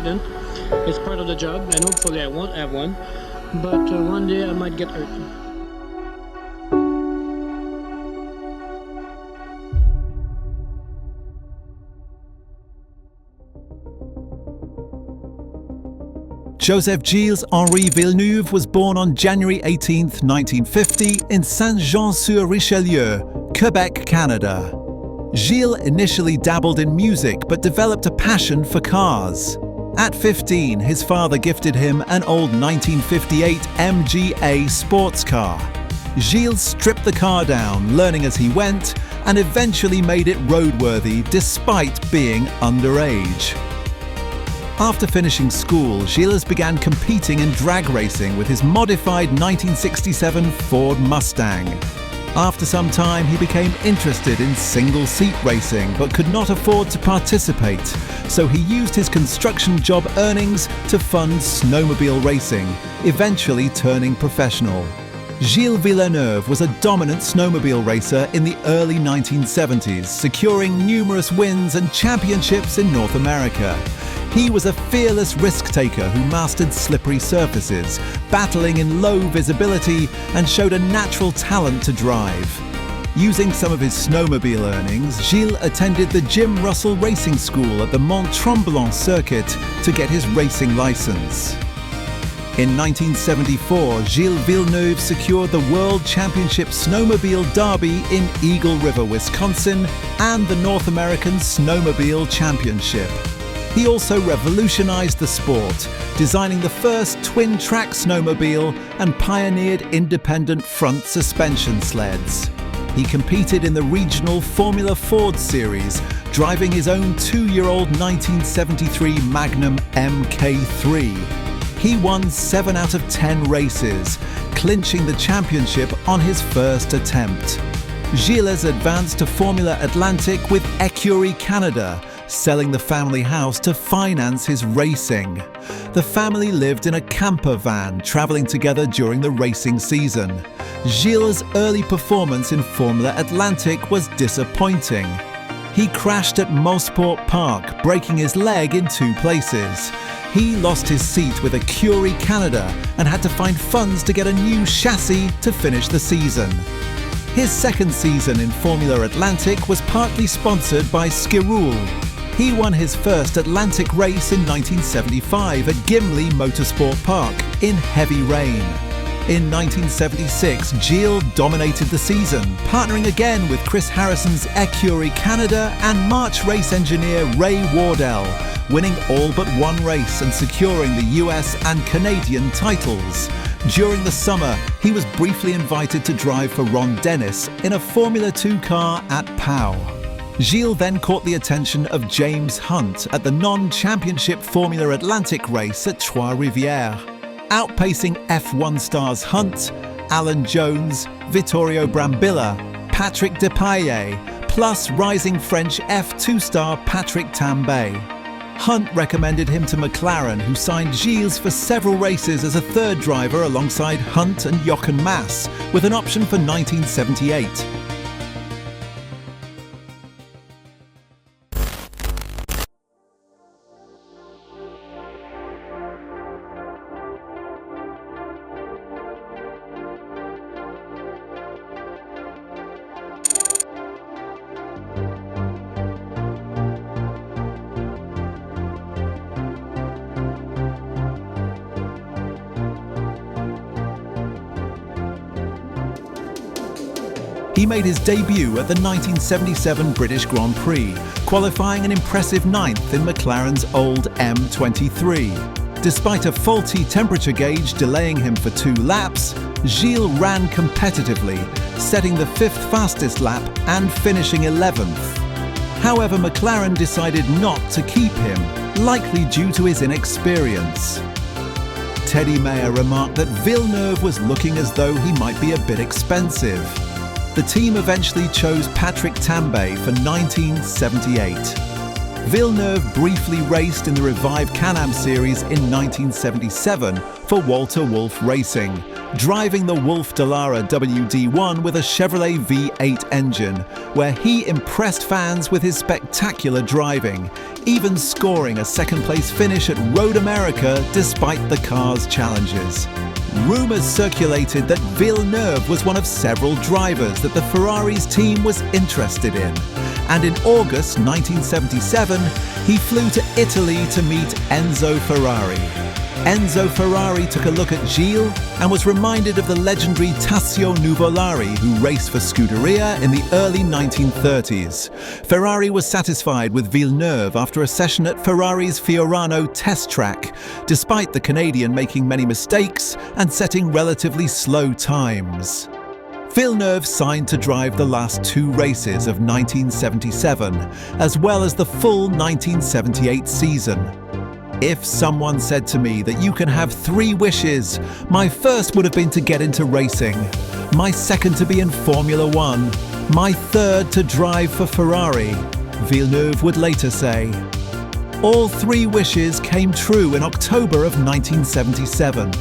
accident. It's part of the job, and hopefully I won't have one. But one day I might get hurt. Joseph Gilles-Henri Villeneuve was born on January 18, 1950 in Saint-Jean-sur-Richelieu, Quebec, Canada. Gilles initially dabbled in music but developed a passion for cars. At 15, his father gifted him an old 1958 MGA sports car. Gilles stripped the car down, learning as he went, and eventually made it roadworthy despite being underage. After finishing school, Gilles began competing in drag racing with his modified 1967 Ford Mustang. After some time, he became interested in single-seat racing but could not afford to participate, so he used his construction job earnings to fund snowmobile racing, eventually turning professional. Gilles Villeneuve was a dominant snowmobile racer in the early 1970s, securing numerous wins and championships in North America. He was a fearless risk-taker who mastered slippery surfaces, battling in low visibility, and showed a natural talent to drive. Using some of his snowmobile earnings, Gilles attended the Jim Russell Racing School at the Mont Tremblant circuit to get his racing license. In 1974, Gilles Villeneuve secured the World Championship Snowmobile Derby in Eagle River, Wisconsin, and the North American Snowmobile Championship. He also revolutionized the sport, designing the first twin-track snowmobile and pioneered independent front suspension sleds. He competed in the regional Formula Ford Series, driving his own 2-year-old 1973 Magnum Mk3. He won 7 out of 10 races, clinching the championship on his first attempt. Gilles advanced to Formula Atlantic with Écurie Canada, selling the family house to finance his racing. The family lived in a camper van, traveling together during the racing season. Gilles' early performance in Formula Atlantic was disappointing. He crashed at Motorsport Park, breaking his leg in 2 places. He lost his seat with Écurie Canada and had to find funds to get a new chassis to finish the season. His second season in Formula Atlantic was partly sponsored by Skiroul. He won his first Atlantic race in 1975 at Gimli Motorsport Park in heavy rain. In 1976, Gilles dominated the season, partnering again with Chris Harrison's Écurie Canada and March race engineer Ray Wardell, winning all but one race and securing the US and Canadian titles. During the summer, he was briefly invited to drive for Ron Dennis in a Formula 2 car at Pau. Gilles then caught the attention of James Hunt at the non-championship Formula Atlantic race at Trois-Rivières. Outpacing F1 stars Hunt, Alan Jones, Vittorio Brambilla, Patrick Depailler, plus rising French F2 star Patrick Tambay. Hunt recommended him to McLaren, who signed Gilles for several races as a third driver alongside Hunt and Jochen Mass, with an option for 1978. He made his debut at the 1977 British Grand Prix, qualifying an impressive 9th in McLaren's old M23. Despite a faulty temperature gauge delaying him for 2 laps, Gilles ran competitively, setting the 5th fastest lap and finishing 11th. However, McLaren decided not to keep him, likely due to his inexperience. Teddy Mayer remarked that Villeneuve was looking as though he might be a bit expensive. The team eventually chose Patrick Tambay for 1978. Villeneuve briefly raced in the revived Can-Am series in 1977 for Walter Wolf Racing, driving the Wolf Dallara WD1 with a Chevrolet V8 engine, where he impressed fans with his spectacular driving, even scoring a second-place finish at Road America despite the car's challenges. Rumours circulated that Villeneuve was one of several drivers that the Ferrari's team was interested in, and in August 1977 he flew to Italy to meet Enzo Ferrari. Enzo Ferrari took a look at Gilles and was reminded of the legendary Tassio Nuvolari, who raced for Scuderia in the early 1930s. Ferrari was satisfied with Villeneuve after a session at Ferrari's Fiorano test track, despite the Canadian making many mistakes and setting relatively slow times. Villeneuve signed to drive the last two races of 1977, as well as the full 1978 season. If someone said to me that you can have 3 wishes, my first would have been to get into racing, my second to be in Formula One, my third to drive for Ferrari, Villeneuve would later say. All 3 wishes came true in October of 1977.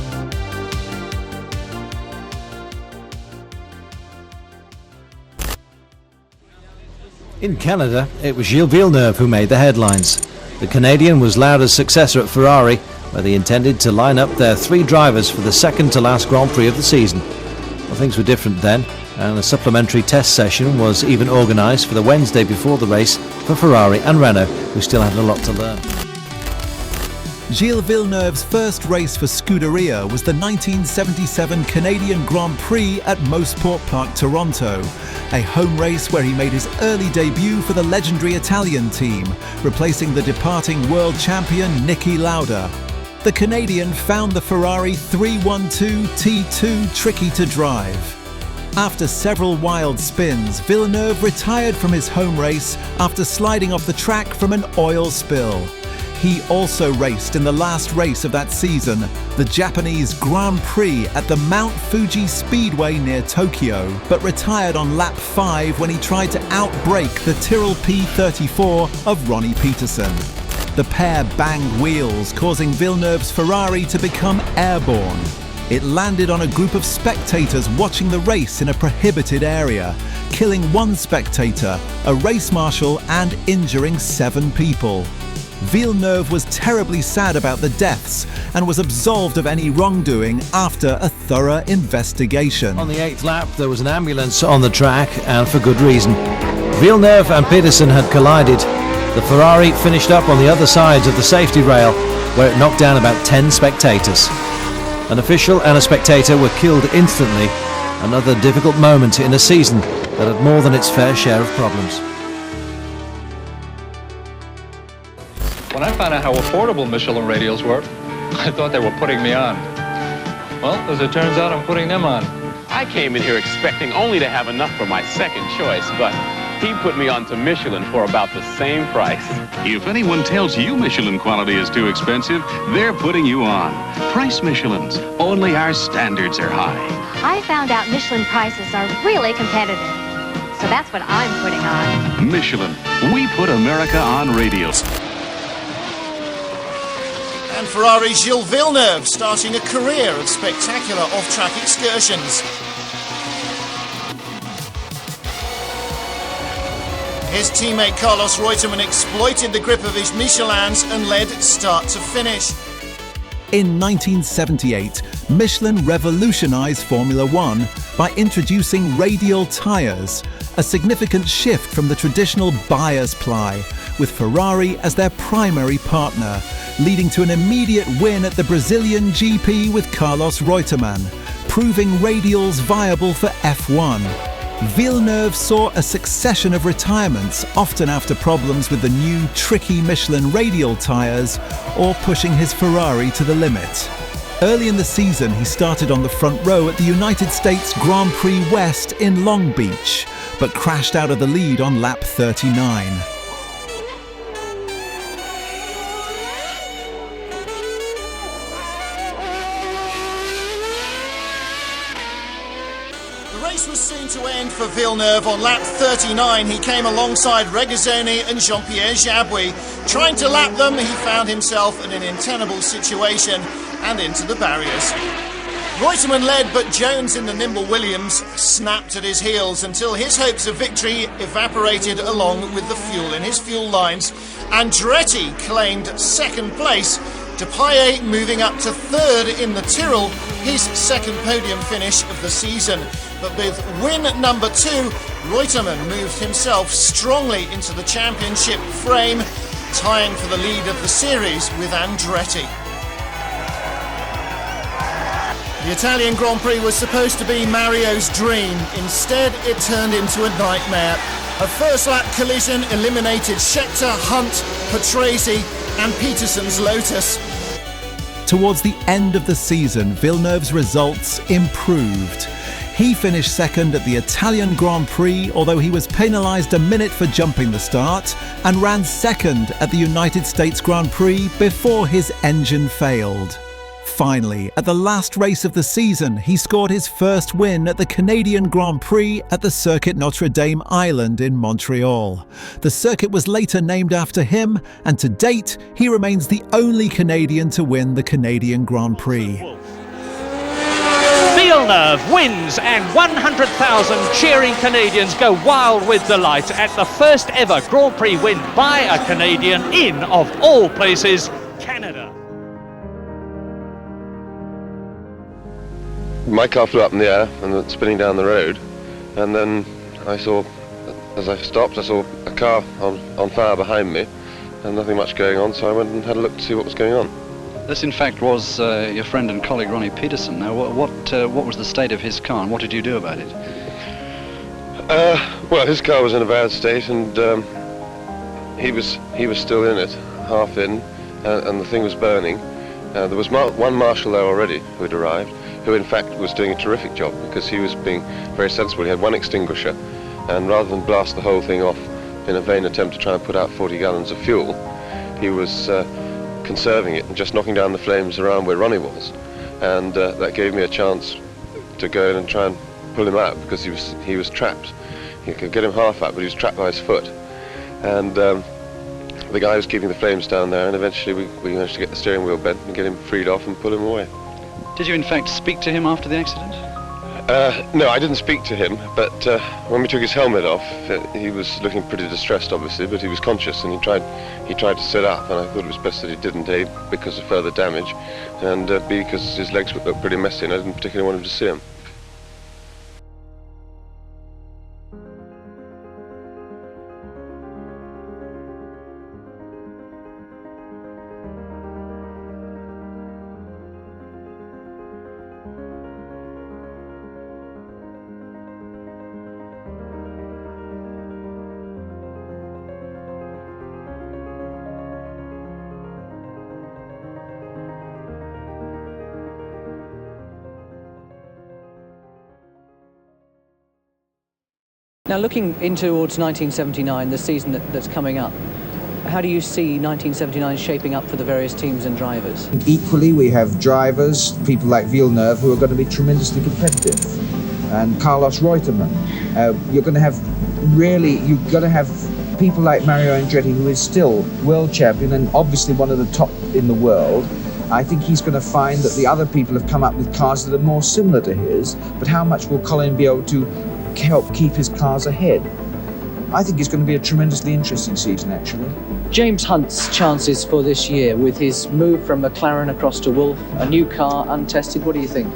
In Canada, it was Gilles Villeneuve who made the headlines. The Canadian was Lauda's successor at Ferrari, where they intended to line up their 3 drivers for the second to last Grand Prix of the season. Well, things were different then, and a supplementary test session was even organised for the Wednesday before the race for Ferrari and Renault, who still had a lot to learn. Gilles Villeneuve's first race for Scuderia was the 1977 Canadian Grand Prix at Motorsport Park, Toronto, a home race where he made his early debut for the legendary Italian team, replacing the departing world champion Niki Lauda. The Canadian found the Ferrari 312 T2 tricky to drive. After several wild spins, Villeneuve retired from his home race after sliding off the track from an oil spill. He also raced in the last race of that season, the Japanese Grand Prix at the Mount Fuji Speedway near Tokyo, but retired on lap 5 when he tried to outbrake the Tyrrell P34 of Ronnie Peterson. The pair banged wheels, causing Villeneuve's Ferrari to become airborne. It landed on a group of spectators watching the race in a prohibited area, killing 1 spectator, a race marshal, and injuring 7 people. Villeneuve was terribly sad about the deaths and was absolved of any wrongdoing after a thorough investigation. On the 8th lap, there was an ambulance on the track, and for good reason. Villeneuve and Peterson had collided. The Ferrari finished up on the other sides of the safety rail, where it knocked down about 10 spectators. An official and a spectator were killed instantly, another difficult moment in a season that had more than its fair share of problems. When I found out how affordable Michelin radials were, I thought they were putting me on. Well, as it turns out, I'm putting them on. I came in here expecting only to have enough for my second choice, but he put me on to Michelin for about the same price. If anyone tells you Michelin quality is too expensive, they're putting you on. Price Michelins. Only our standards are high. I found out Michelin prices are really competitive. So that's what I'm putting on. Michelin. We put America on radials. And Ferrari's Gilles Villeneuve starting a career of spectacular off-track excursions. His teammate Carlos Reutemann exploited the grip of his Michelins and led start to finish. In 1978, Michelin revolutionized Formula One by introducing radial tyres, a significant shift from the traditional bias ply, with Ferrari as their primary partner, leading to an immediate win at the Brazilian GP with Carlos Reutemann, proving radials viable for F1. Villeneuve saw a succession of retirements, often after problems with the new tricky Michelin radial tyres or pushing his Ferrari to the limit. Early in the season, he started on the front row at the United States Grand Prix West in Long Beach, but crashed out of the lead on lap 39. The race was soon to end for Villeneuve. On lap 39, he came alongside Regazzoni and Jean-Pierre Jabouille. Trying to lap them, he found himself in an untenable situation and into the barriers. Reutemann led, but Jones in the nimble Williams snapped at his heels until his hopes of victory evaporated along with the fuel in his fuel lines. Andretti claimed second place, Depailler moving up to third in the Tyrrell, his second podium finish of the season. But with win number 2, Reutemann moved himself strongly into the championship frame, tying for the lead of the series with Andretti. The Italian Grand Prix was supposed to be Mario's dream. Instead, it turned into a nightmare. A first-lap collision eliminated Scheckter, Hunt, Patrese and Peterson's Lotus. Towards the end of the season, Villeneuve's results improved. He finished second at the Italian Grand Prix, although he was penalised a minute for jumping the start, and ran second at the United States Grand Prix before his engine failed. Finally, at the last race of the season, he scored his first win at the Canadian Grand Prix at the Circuit Notre Dame Island in Montreal. The circuit was later named after him, and to date, he remains the only Canadian to win the Canadian Grand Prix. Villeneuve wins, and 100,000 cheering Canadians go wild with delight at the first ever Grand Prix win by a Canadian in, of all places, Canada. My car flew up in the air and went spinning down the road, and then I saw, as I stopped, I saw a car on fire behind me and nothing much going on, so I went and had a look to see what was going on. This in fact was your friend and colleague Ronnie Peterson. Now what was the state of his car and what did you do about it? Well, his car was in a bad state, and he was still in it, half in, and the thing was burning. There was one marshal there already who had arrived, who in fact was doing a terrific job because he was being very sensible. He had one extinguisher, and rather than blast the whole thing off in a vain attempt to try and put out 40 gallons of fuel, he was conserving it and just knocking down the flames around where Ronnie was. And that gave me a chance to go in and try and pull him out because he was trapped. You could get him half out, but he was trapped by his foot. And the guy was keeping the flames down there, and eventually we managed to get the steering wheel bent and get him freed off and pull him away. Did you in fact speak to him after the accident? No, I didn't speak to him, but when we took his helmet off, he was looking pretty distressed, obviously, but he was conscious, and he tried to sit up, and I thought it was best that he didn't, A, because of further damage, and B, because his legs looked pretty messy, and I didn't particularly want him to see him. Now, looking in towards 1979, the season that's coming up, how do you see 1979 shaping up for the various teams and drivers? Equally, we have drivers, people like Villeneuve, who are going to be tremendously competitive, and Carlos Reutemann. You've got to have people like Mario Andretti, who is still world champion and obviously one of the top in the world. I think he's going to find that the other people have come up with cars that are more similar to his, but how much will Colin be able to help keep his cars ahead? I think it's going to be a tremendously interesting season, actually. James Hunt's chances for this year with his move from McLaren across to Wolf, a new car, untested, what do you think?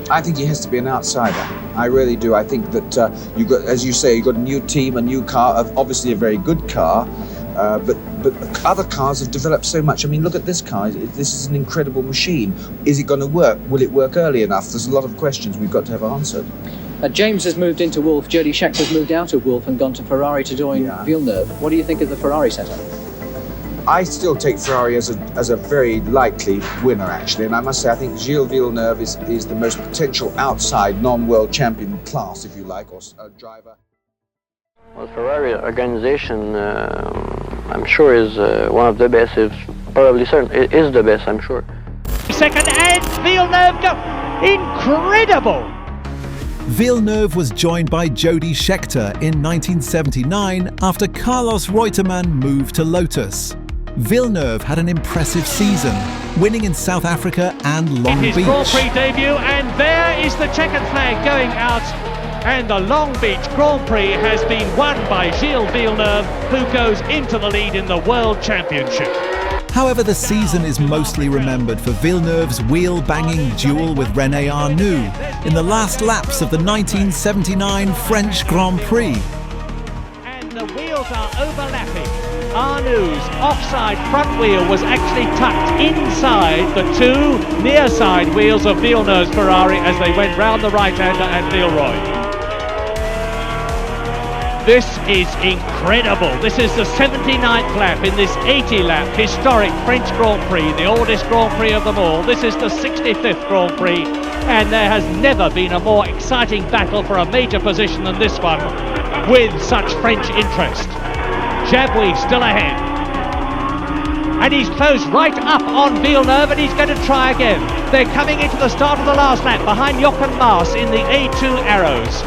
I think he has to be an outsider. I really do. I think that you've got, as you say, you've got a new team, a new car, obviously a very good car, but other cars have developed so much. I mean, look at this car. This is an incredible machine. Is it going to work? Will it work early enough? There's a lot of questions we've got to have answered. James has moved into Wolf, Jody Scheckter's moved out of Wolf and gone to Ferrari to join Villeneuve. What do you think of the Ferrari setup? I still take Ferrari as a very likely winner, actually, and I must say I think Gilles Villeneuve is the most potential outside non-world champion class, if you like, or driver. Well, Ferrari organization, I'm sure, is one of the best. It is the best, I'm sure. Second, and Villeneuve go incredible. Villeneuve was joined by Jody Scheckter in 1979 after Carlos Reutemann moved to Lotus. Villeneuve had an impressive season, winning in South Africa and Long Beach. His Grand Prix debut, and there is the checkered flag going out. And the Long Beach Grand Prix has been won by Gilles Villeneuve, who goes into the lead in the World Championship. However, the season is mostly remembered for Villeneuve's wheel-banging duel with René Arnoux in the last laps of the 1979 French Grand Prix. And the wheels are overlapping. Arnoux's offside front wheel was actually tucked inside the two near side wheels of Villeneuve's Ferrari as they went round the right-hander at Villeroy. This is incredible. This is the 79th lap in this 80-lap historic French Grand Prix, the oldest Grand Prix of them all. This is the 65th Grand Prix, and there has never been a more exciting battle for a major position than this one, with such French interest. Jabouille still ahead. And he's closed right up on Villeneuve, and he's going to try again. They're coming into the start of the last lap behind Jochen Maas in the A2 Arrows.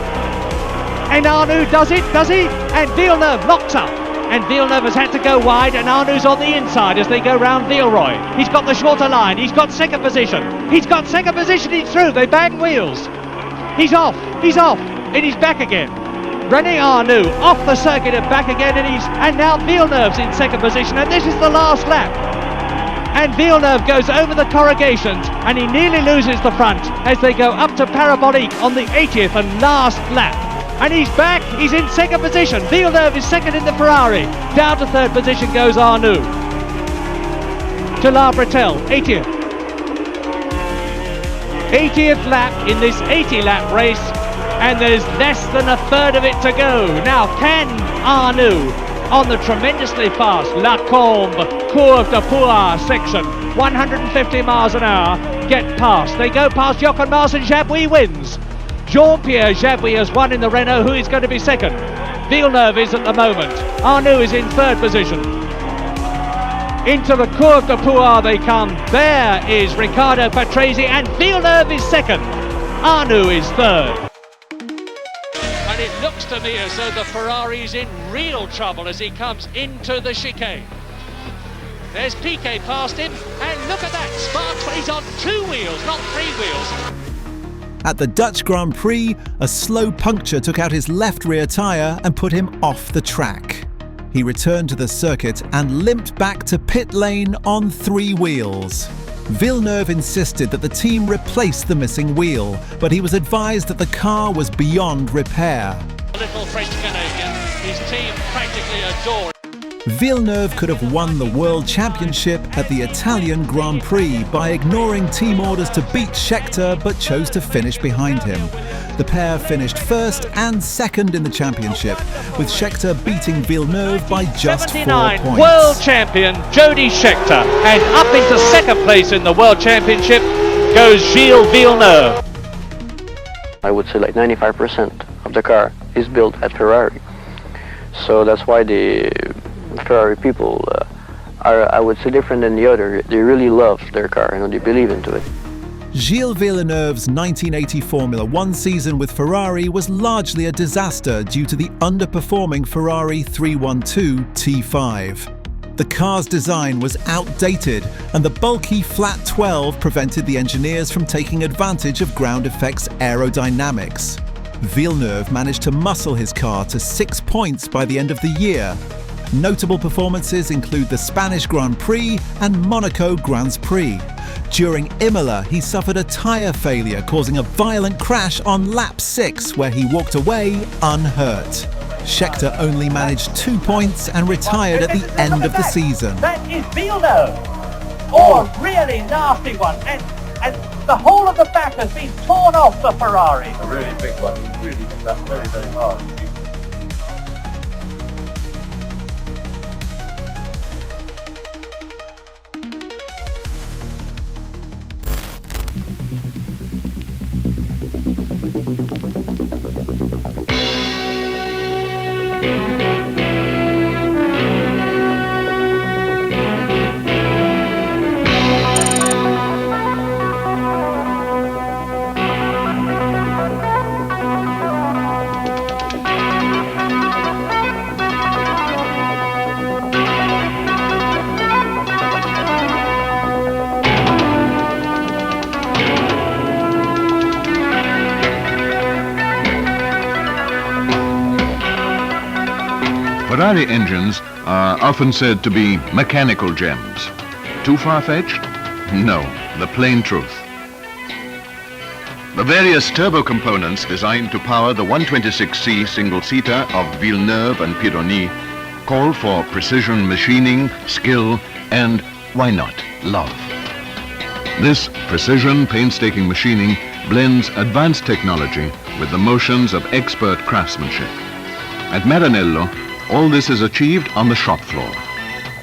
And Arnoux does he? And Villeneuve locks up. And Villeneuve has had to go wide, and Arnoux's on the inside as they go round Villeroy. He's got the shorter line, he's got second position. He's through, they bang wheels. He's off, and he's back again. René Arnoux off the circuit and back again, and now Villeneuve's in second position, and this is the last lap. And Villeneuve goes over the corrugations, and he nearly loses the front as they go up to Parabolique on the 80th and last lap. And he's back, he's in second position. Villeneuve is second in the Ferrari. Down to third position goes Arnoux. To La Bretelle, 80th. 80th lap in this 80-lap race, and there's less than a third of it to go. Now, can Arnoux, on the tremendously fast La Combe Courbe de Pouar section, 150 miles an hour, get past? They go past Jochen Maas, and Jabouille wins. Jean-Pierre Jabouille has won in the Renault. Who is going to be second? Villeneuve is at the moment. Arnoux is in third position. Into the Courbe de Pouar they come. There is Riccardo Patrese, and Villeneuve is second. Arnoux is third. And it looks to me as though the Ferrari is in real trouble as he comes into the chicane. There's Piquet past him, and look at that. Sparks, he's on two wheels, not three wheels. At the Dutch Grand Prix, a slow puncture took out his left rear tyre and put him off the track. He returned to the circuit and limped back to pit lane on three wheels. Villeneuve insisted that the team replace the missing wheel, but he was advised that the car was beyond repair. A little French Canadian, his team practically adore. Villeneuve could have won the World Championship at the Italian Grand Prix by ignoring team orders to beat Scheckter, but chose to finish behind him. The pair finished first and second in the championship, with Scheckter beating Villeneuve by just 4 points. World champion Jody Scheckter, and up into second place in the World Championship goes Gilles Villeneuve. I would say like 95% of the car is built at Ferrari. So that's why the Ferrari people are, I would say, different than the other. They really love their car, they believe into it. Gilles Villeneuve's 1980 Formula One season with Ferrari was largely a disaster due to the underperforming Ferrari 312 T5. The car's design was outdated, and the bulky flat 12 prevented the engineers from taking advantage of ground effects aerodynamics. Villeneuve managed to muscle his car to 6 points by the end of the year. Notable performances include the Spanish Grand Prix and Monaco Grand Prix. During Imola, he suffered a tyre failure, causing a violent crash on lap 6, where he walked away unhurt. Scheckter only managed 2 points and retired at the end of the season. That is Villeneuve. Oh, a really nasty one. And the whole of the back has been torn off the Ferrari. A really big one. He really did that very, very hard. Ferrari engines are often said to be mechanical gems. Too far-fetched? No, the plain truth. The various turbo components designed to power the 126C single-seater of Villeneuve and Pironi call for precision machining, skill, and, why not, love. This precision, painstaking machining blends advanced technology with the motions of expert craftsmanship. At Maranello, all this is achieved on the shop floor,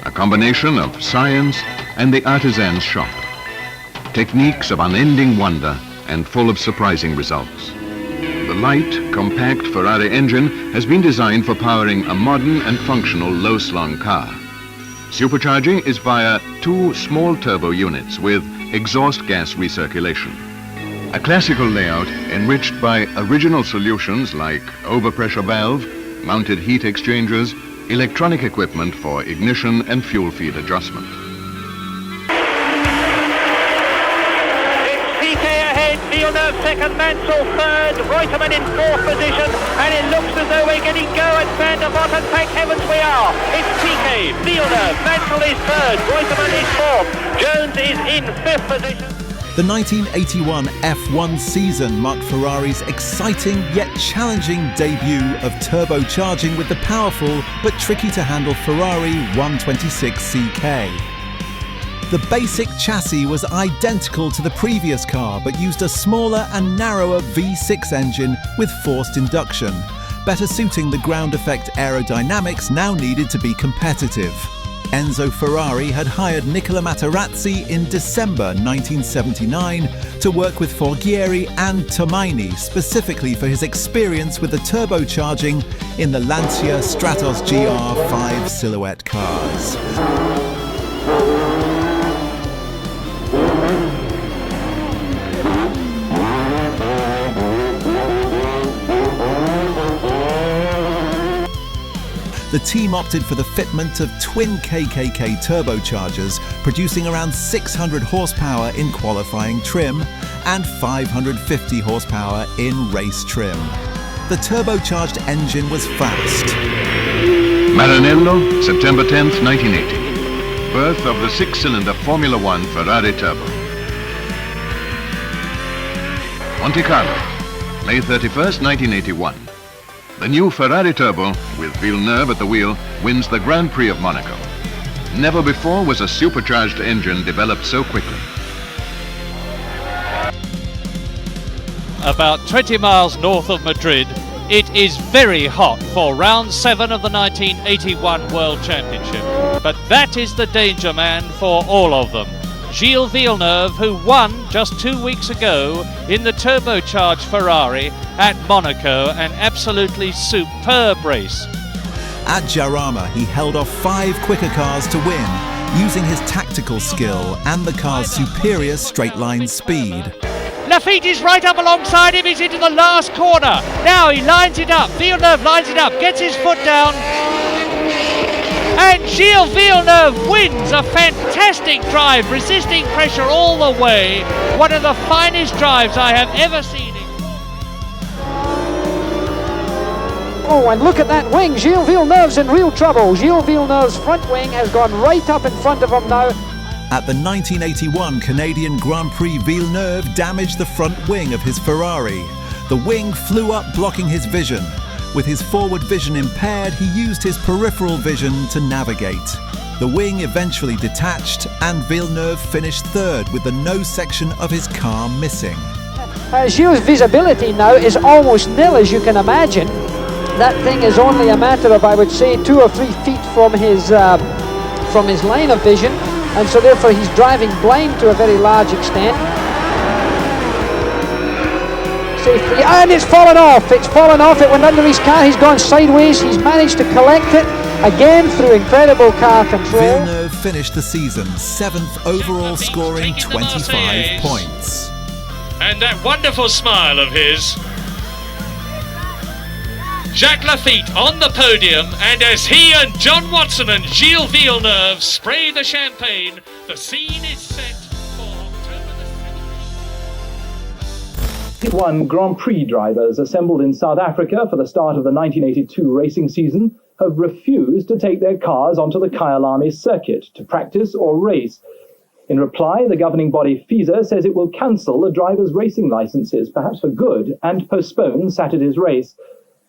a combination of science and the artisan's shop. Techniques of unending wonder and full of surprising results. The light, compact Ferrari engine has been designed for powering a modern and functional low-slung car. Supercharging is via two small turbo units with exhaust gas recirculation. A classical layout enriched by original solutions like overpressure valve, mounted heat exchangers, electronic equipment for ignition and fuel feed adjustment. Villeneuve second, Mansell third, Reutemann in fourth position, and it looks as though we're getting go at Van der Bot, and thank heavens we are. It's Piquet, Villeneuve, Mansell is third, Reutemann is fourth, Jones is in fifth position. The 1981 F1 season marked Ferrari's exciting yet challenging debut of turbocharging with the powerful but tricky to handle Ferrari 126CK. The basic chassis was identical to the previous car but used a smaller and narrower V6 engine with forced induction, better suiting the ground effect aerodynamics now needed to be competitive. Enzo Ferrari had hired Nicola Materazzi in December 1979 to work with Forghieri and Tomaini specifically for his experience with the turbocharging in the Lancia Stratos GR 5 silhouette cars. The team opted for the fitment of twin KKK turbochargers, producing around 600 horsepower in qualifying trim and 550 horsepower in race trim. The turbocharged engine was fast. Maranello, September 10th, 1980. Birth of the six-cylinder Formula One Ferrari Turbo. Monte Carlo, May 31st, 1981. The new Ferrari Turbo, with Villeneuve at the wheel, wins the Grand Prix of Monaco. Never before was a supercharged engine developed so quickly. About 20 miles north of Madrid, it is very hot for round 7 of the 1981 World Championship. But that is the danger man for all of them. Gilles Villeneuve, who won just 2 weeks ago in the turbocharged Ferrari at Monaco, an absolutely superb race. At Jarama, he held off 5 quicker cars to win, using his tactical skill and the car's superior straight-line speed. Lafitte is right up alongside him, he's into the last corner. Now he lines it up, Villeneuve lines it up, gets his foot down. And Gilles Villeneuve wins a fantastic drive, resisting pressure all the way. One of the finest drives I have ever seen. Oh, and look at that wing. Gilles Villeneuve's in real trouble. Gilles Villeneuve's front wing has gone right up in front of him now. At the 1981 Canadian Grand Prix, Villeneuve damaged the front wing of his Ferrari. The wing flew up, blocking his vision. With his forward vision impaired, he used his peripheral vision to navigate. The wing eventually detached, and Villeneuve finished third with the nose section of his car missing. Gilles' visibility now is almost nil, as you can imagine. That thing is only a matter of, I would say, 2 or 3 feet from his line of vision, and so therefore he's driving blind to a very large extent. Safely, and it's fallen off, it went under his car, he's gone sideways, he's managed to collect it, again through incredible car control. Villeneuve finished the season 7th overall, scoring 25 points. And that wonderful smile of his. Jacques Lafitte on the podium, and as he and John Watson and Gilles Villeneuve spray the champagne, the scene is set for October the 1 Grand Prix drivers assembled in South Africa for the start of the 1982 racing season have refused to take their cars onto the Kyalami circuit to practice or race. In reply, the governing body FISA says it will cancel the drivers' racing licenses, perhaps for good, and postpone Saturday's race.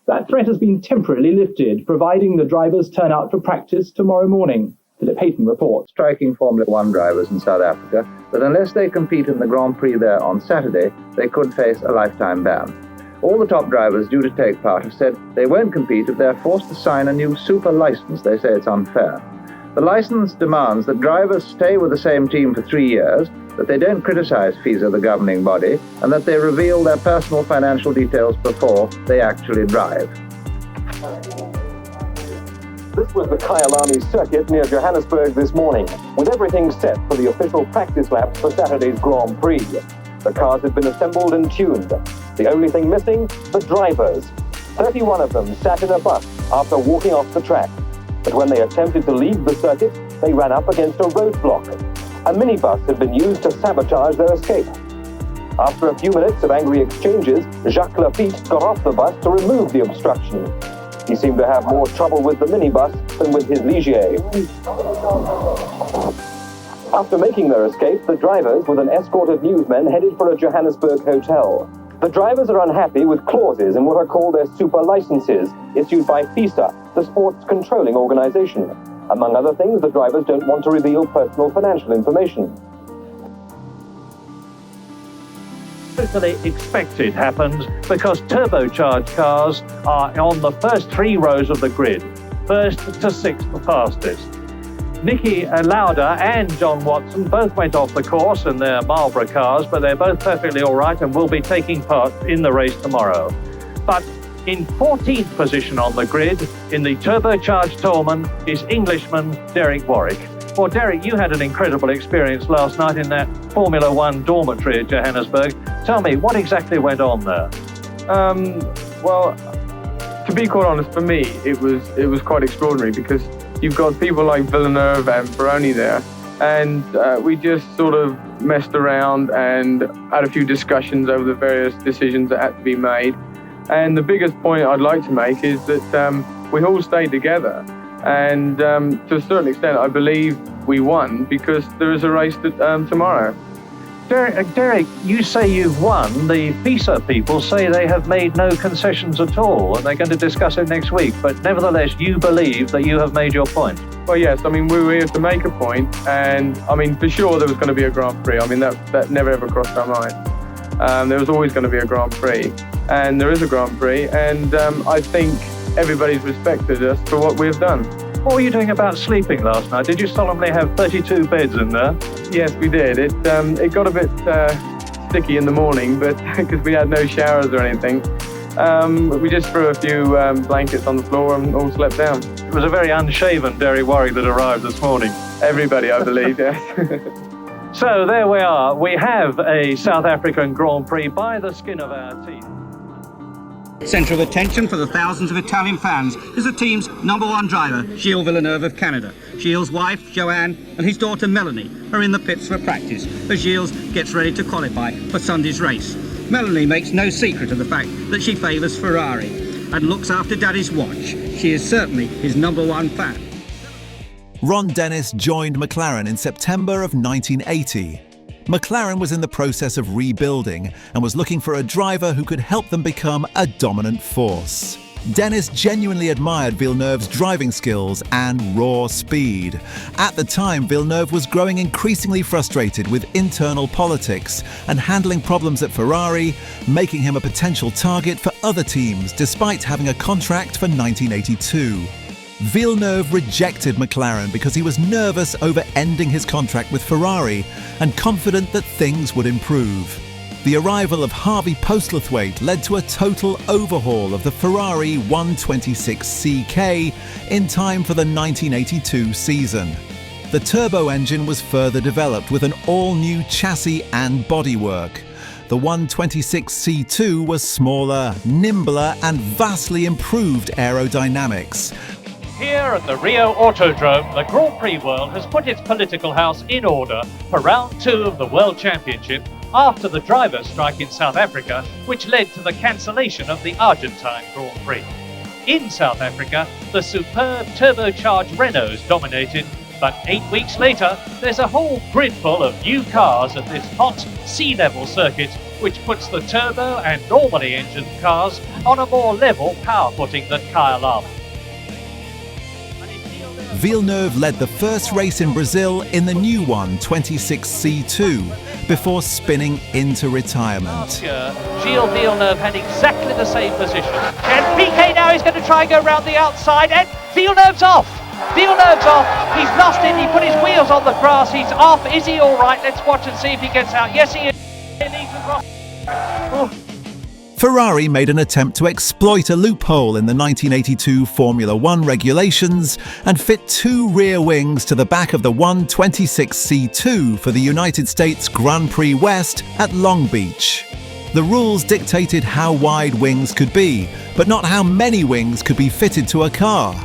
That threat has been temporarily lifted, providing the drivers turn out for practice tomorrow morning. Philip Hayton reports. Striking Formula One drivers in South Africa that unless they compete in the Grand Prix there on Saturday, they could face a lifetime ban. All the top drivers due to take part have said they won't compete if they're forced to sign a new super license. They say it's unfair. The license demands that drivers stay with the same team for 3 years, that they don't criticize FISA, the governing body, and that they reveal their personal financial details before they actually drive. This was the Kyalami circuit near Johannesburg this morning, with everything set for the official practice laps for Saturday's Grand Prix. The cars had been assembled and tuned. The only thing missing, the drivers. 31 of them sat in a bus after walking off the track. But when they attempted to leave the circuit, they ran up against a roadblock. A minibus had been used to sabotage their escape. After a few minutes of angry exchanges, Jacques Lafitte got off the bus to remove the obstruction. He seemed to have more trouble with the minibus than with his Ligier. After making their escape, the drivers, with an escort of newsmen, headed for a Johannesburg hotel. The drivers are unhappy with clauses in what are called their super licenses, issued by FISA, the sport's controlling organization. Among other things, the drivers don't want to reveal personal financial information. Totally expected happened because turbocharged cars are on the first 3 rows of the grid, first to 6th fastest. Nicky Lauda and John Watson both went off the course in their Marlboro cars, but they're both perfectly all right and will be taking part in the race tomorrow. But in 14th position on the grid in the turbocharged Toleman is Englishman Derek Warwick. Well, Derek, you had an incredible experience last night in that Formula One dormitory at Johannesburg. Tell me, what exactly went on there? Well, to be quite honest, for me, it was quite extraordinary because you've got people like Villeneuve and Pironi there, and we just sort of messed around and had a few discussions over the various decisions that had to be made. And the biggest point I'd like to make is that we all stayed together. And to a certain extent, I believe we won because there is a race tomorrow. Derek, you say you've won. The FISA people say they have made no concessions at all, and they're going to discuss it next week. But nevertheless, you believe that you have made your point. Well, yes. I mean, we were here to make a point, and I mean, for sure there was going to be a Grand Prix. I mean, that never ever crossed our mind. There was always going to be a Grand Prix, and there is a Grand Prix, and I think everybody's respected us for what we've done. What were you doing about sleeping last night? Did you solemnly have 32 beds in there? Yes, we did. It got a bit sticky in the morning, but because we had no showers or anything, we just threw a few blankets on the floor and all slept down. It was a very unshaven Derek Warwick that arrived this morning. Everybody, I believe, yes. So there we are. We have a South African Grand Prix by the skin of our teeth. Centre of attention for the thousands of Italian fans is the team's #1 driver, Gilles Villeneuve of Canada. Gilles' wife, Joanne, and his daughter, Melanie, are in the pits for practice as Gilles gets ready to qualify for Sunday's race. Melanie makes no secret of the fact that she favours Ferrari and looks after Daddy's watch. She is certainly his #1 fan. Ron Dennis joined McLaren in September of 1980. McLaren was in the process of rebuilding and was looking for a driver who could help them become a dominant force. Dennis genuinely admired Villeneuve's driving skills and raw speed. At the time, Villeneuve was growing increasingly frustrated with internal politics and handling problems at Ferrari, making him a potential target for other teams despite having a contract for 1982. Villeneuve rejected McLaren because he was nervous over ending his contract with Ferrari and confident that things would improve. The arrival of Harvey Postlethwaite led to a total overhaul of the Ferrari 126CK in time for the 1982 season. The turbo engine was further developed with an all-new chassis and bodywork. The 126C2 was smaller, nimbler and vastly improved aerodynamics. Here at the Rio Autodrome, the Grand Prix world has put its political house in order for round 2 of the World Championship after the drivers' strike in South Africa, which led to the cancellation of the Argentine Grand Prix. in South Africa, the superb turbocharged Renaults dominated. But 8 weeks later, there's a whole grid full of new cars at this hot sea-level circuit, which puts the turbo and normally engined cars on a more level power footing than Kyalami. Villeneuve led the first race in Brazil in the new one, 26C2, before spinning into retirement. Last year, Gilles Villeneuve had exactly the same position. And Piquet now is going to try and go around the outside, and Villeneuve's off! Villeneuve's off. He's lost it. He put his wheels on the grass. He's off. Is he all right? Let's watch and see if he gets out. Yes, he is. Ferrari made an attempt to exploit a loophole in the 1982 Formula One regulations and fit two rear wings to the back of the 126C2 for the United States Grand Prix West at Long Beach. The rules dictated how wide wings could be, but not how many wings could be fitted to a car.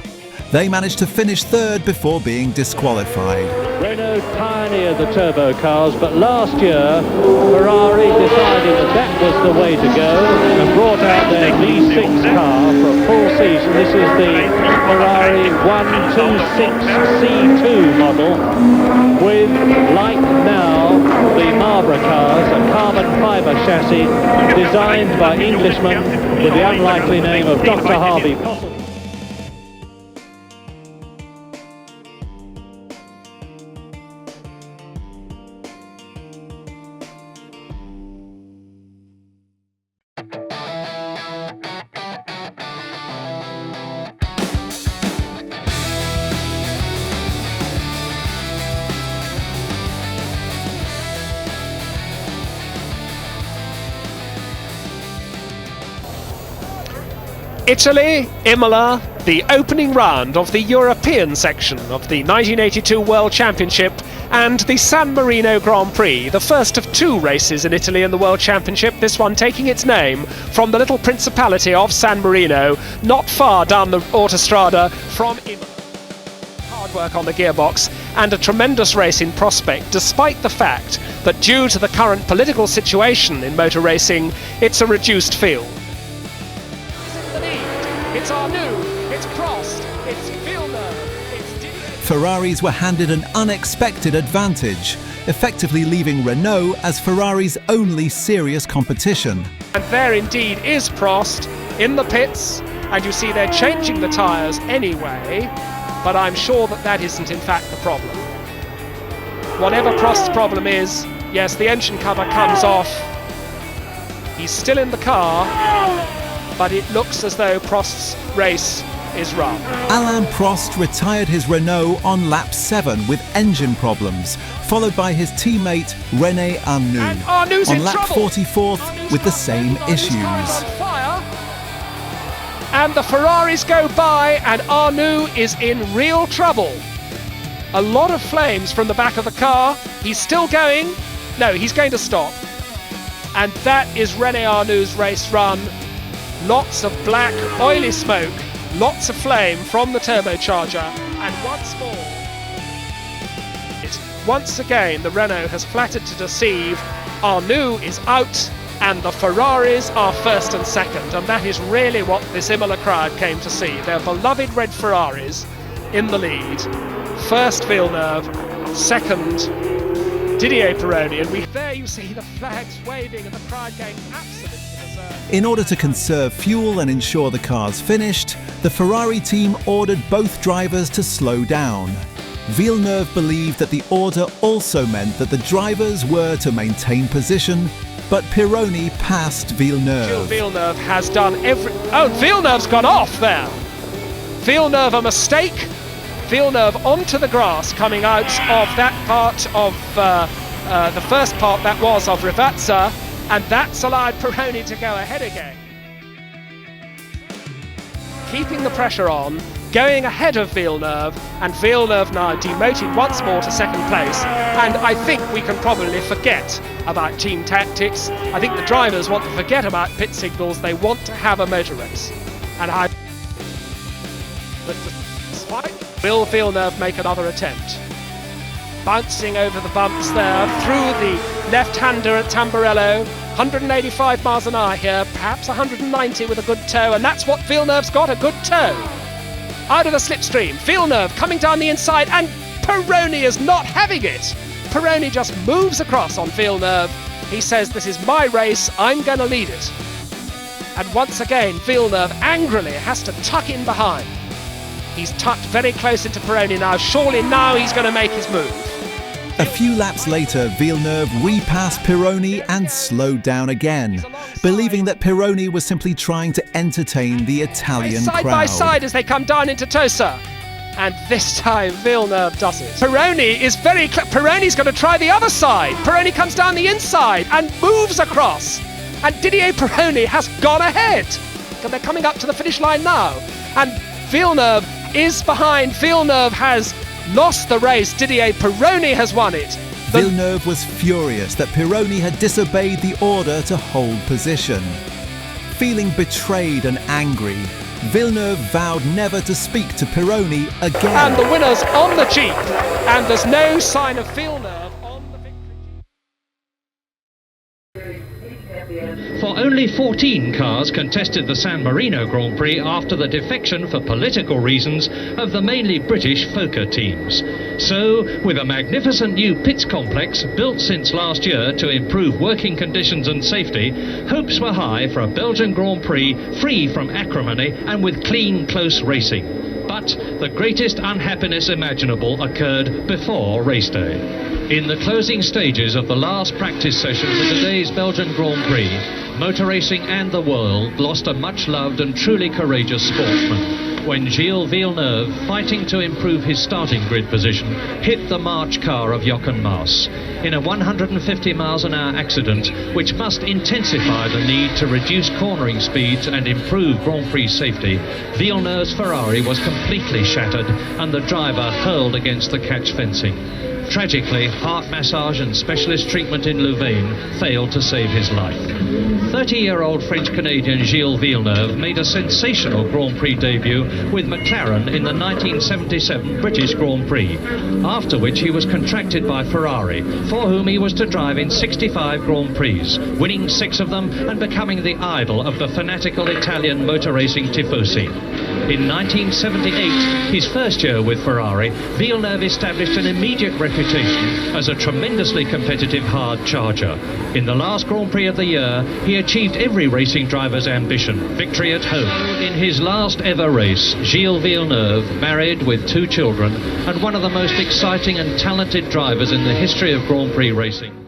They managed to finish third before being disqualified. Renault pioneered the turbo cars, but last year Ferrari decided that was the way to go and brought out their V6 car for a full season. This is the Ferrari 126C2 model with, like now, the Marlboro cars, a carbon fibre chassis designed by Englishmen with the unlikely name of Dr. Harvey Potter. Italy, Imola, the opening round of the European section of the 1982 World Championship and the San Marino Grand Prix, the first of two races in Italy in the World Championship, this one taking its name from the little principality of San Marino, not far down the autostrada from Imola. Hard work on the gearbox and a tremendous race in prospect, despite the fact that due to the current political situation in motor racing, it's a reduced field. It's Arnoux, it's Prost, it's Villeneuve, it's Didier. Ferraris were handed an unexpected advantage, effectively leaving Renault as Ferrari's only serious competition. And there indeed is Prost in the pits, and you see they're changing the tyres anyway, but I'm sure that that isn't in fact the problem. Whatever Prost's problem is, yes, the engine cover comes off, he's still in the car, but it looks as though Prost's race is run. Alain Prost retired his Renault on lap 7 with engine problems, followed by his teammate René Arnoux on lap 44th with the same issues. And the Ferraris go by and Arnoux is in real trouble. A lot of flames from the back of the car. He's still going. No, he's going to stop. And that is René Arnoux' race run. Lots of black, oily smoke, lots of flame from the turbocharger, and once again the Renault has flattered to deceive. Arnoux is out, and the Ferraris are first and second, and that is really what this Imola crowd came to see. Their beloved red Ferraris in the lead. First Villeneuve, second Didier Pironi, and there you see the flags waving and the crowd going absolutely berserk. In order to conserve fuel and ensure the cars finished, the Ferrari team ordered both drivers to slow down. Villeneuve believed that the order also meant that the drivers were to maintain position, but Pironi passed Villeneuve. Gilles Villeneuve has done Oh, Villeneuve's gone off there! Villeneuve a mistake. Villeneuve onto the grass coming out of that part of the first part that was of Rivazza, and that's allowed Pironi to go ahead again. Keeping the pressure on, going ahead of Villeneuve, and Villeneuve now demoted once more to second place. And I think we can probably forget about team tactics. I think the drivers want to forget about pit signals. They want to have a motor race. And will Villeneuve make another attempt? Bouncing over the bumps there, through the left-hander at Tamburello, 185 miles an hour here, perhaps 190 with a good toe, and that's what Villeneuve's got, a good toe. Out of the slipstream, Villeneuve coming down the inside, and Pironi is not having it. Pironi just moves across on Villeneuve. He says, this is my race, I'm going to lead it. And once again, Villeneuve angrily has to tuck in behind. He's tucked very close into Pironi now. Surely now he's going to make his move. A few laps later, Villeneuve repassed Pironi and slowed down again, believing that Pironi was simply trying to entertain the Italian crowd. Side by side as they come down into Tosa. And this time Villeneuve does it. Pironi is very Pironi's going to try the other side. Pironi comes down the inside and moves across. And Didier Pironi has gone ahead. And they're coming up to the finish line now. And Villeneuve is behind. Villeneuve has lost the race. Didier Pironi has won it. Villeneuve was furious that Pironi had disobeyed the order to hold position. Feeling betrayed and angry, Villeneuve vowed never to speak to Pironi again. And the winner's on the Jeep, and there's no sign of Villeneuve. For only 14 cars contested the San Marino Grand Prix after the defection for political reasons of the mainly British Fokker teams. So, with a magnificent new pits complex built since last year to improve working conditions and safety, hopes were high for a Belgian Grand Prix free from acrimony and with clean, close racing. But the greatest unhappiness imaginable occurred before race day. In the closing stages of the last practice session for today's Belgian Grand Prix, motor racing and the world lost a much-loved and truly courageous sportsman when Gilles Villeneuve, fighting to improve his starting grid position, hit the March car of Jochen Mass in a 150 miles an hour accident which must intensify the need to reduce cornering speeds and improve Grand Prix safety. Villeneuve's Ferrari was completely shattered and the driver hurled against the catch fencing. Tragically, heart massage and specialist treatment in Louvain failed to save his life. 30-year-old French-Canadian Gilles Villeneuve made a sensational Grand Prix debut with McLaren in the 1977 British Grand Prix, after which he was contracted by Ferrari, for whom he was to drive in 65 Grand Prix, winning 6 of them and becoming the idol of the fanatical Italian motor racing tifosi. In 1978, his first year with Ferrari, Villeneuve established an immediate reputation as a tremendously competitive hard charger. In the last Grand Prix of the year, he achieved every racing driver's ambition, victory at home. In his last ever race, Gilles Villeneuve, married with 2 children, and one of the most exciting and talented drivers in the history of Grand Prix racing.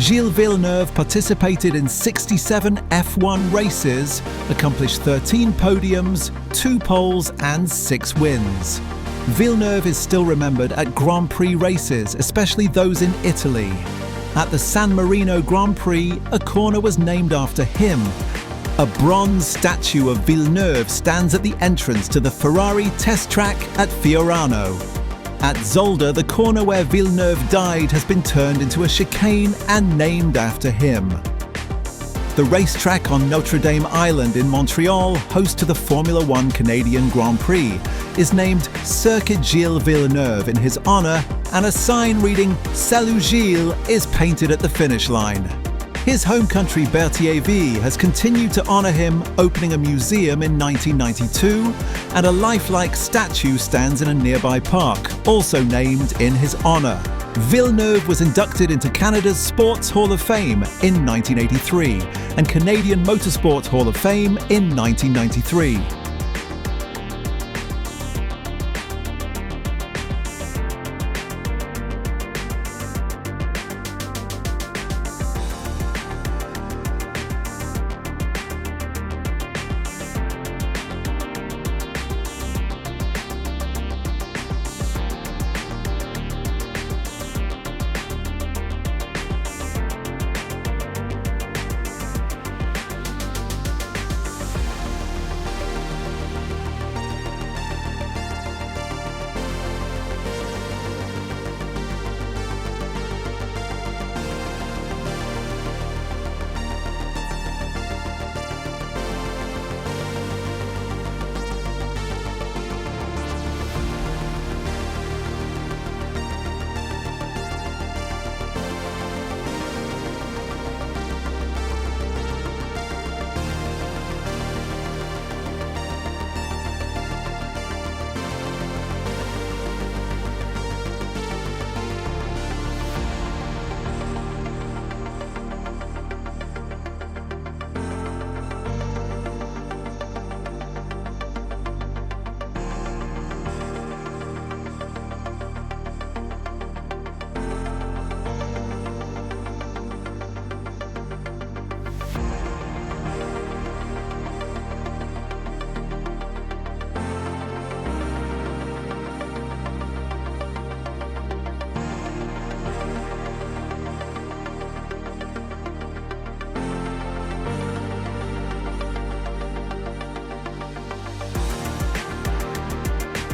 Gilles Villeneuve participated in 67 F1 races, accomplished 13 podiums, 2 poles and 6 wins. Villeneuve is still remembered at Grand Prix races, especially those in Italy. At the San Marino Grand Prix, a corner was named after him. A bronze statue of Villeneuve stands at the entrance to the Ferrari test track at Fiorano. At Zolder, the corner where Villeneuve died has been turned into a chicane and named after him. The racetrack on Notre Dame Island in Montreal, host to the Formula One Canadian Grand Prix, is named Circuit Gilles Villeneuve in his honour, and a sign reading "Salut Gilles" is painted at the finish line. His home country Berthierville has continued to honour him, opening a museum in 1992, and a lifelike statue stands in a nearby park, also named in his honour. Villeneuve was inducted into Canada's Sports Hall of Fame in 1983 and Canadian Motorsport Hall of Fame in 1993.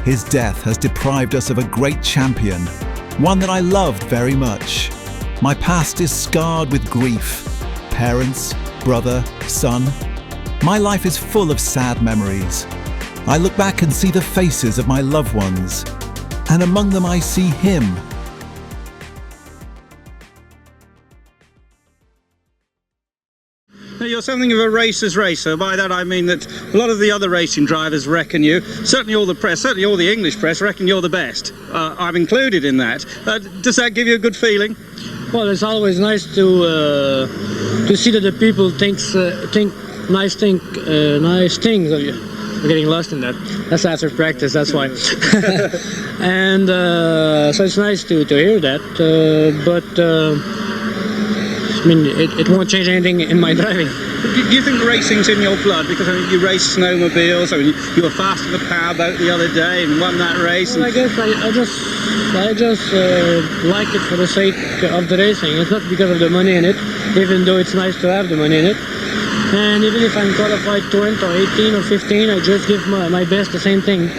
His death has deprived us of a great champion, one that I loved very much. My past is scarred with grief. Parents, brother, son. My life is full of sad memories. I look back and see the faces of my loved ones, and among them I see him. You're something of a racer's racer. By that I mean that a lot of the other racing drivers reckon you, certainly all the press, certainly all the English press, reckon you're the best. I'm included in that. Does that give you a good feeling? Well, it's always nice to see that the people think nice things of you. We're getting lost in that. That's after practice, that's why. And so it's nice to hear that, I mean, it won't change anything in my driving. Do you think racing's in your blood? Because I mean, you race snowmobiles. I mean, you were fast in the powerboat the other day and won that race. Well, I guess I just like it for the sake of the racing. It's not because of the money in it, even though it's nice to have the money in it. And even if I'm qualified 20 or 18 or 15, I just give my best, the same thing.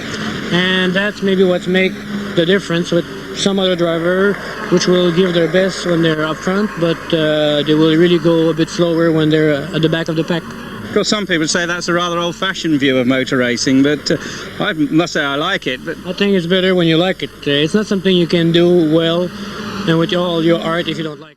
And that's maybe what makes the difference with some other driver, which will give their best when they're up front, but they will really go a bit slower when they're at the back of the pack. Of course, some people say that's a rather old-fashioned view of motor racing, but I must say I like it. But I think it's better when you like it. It's not something you can do well and with all your art if you don't like it.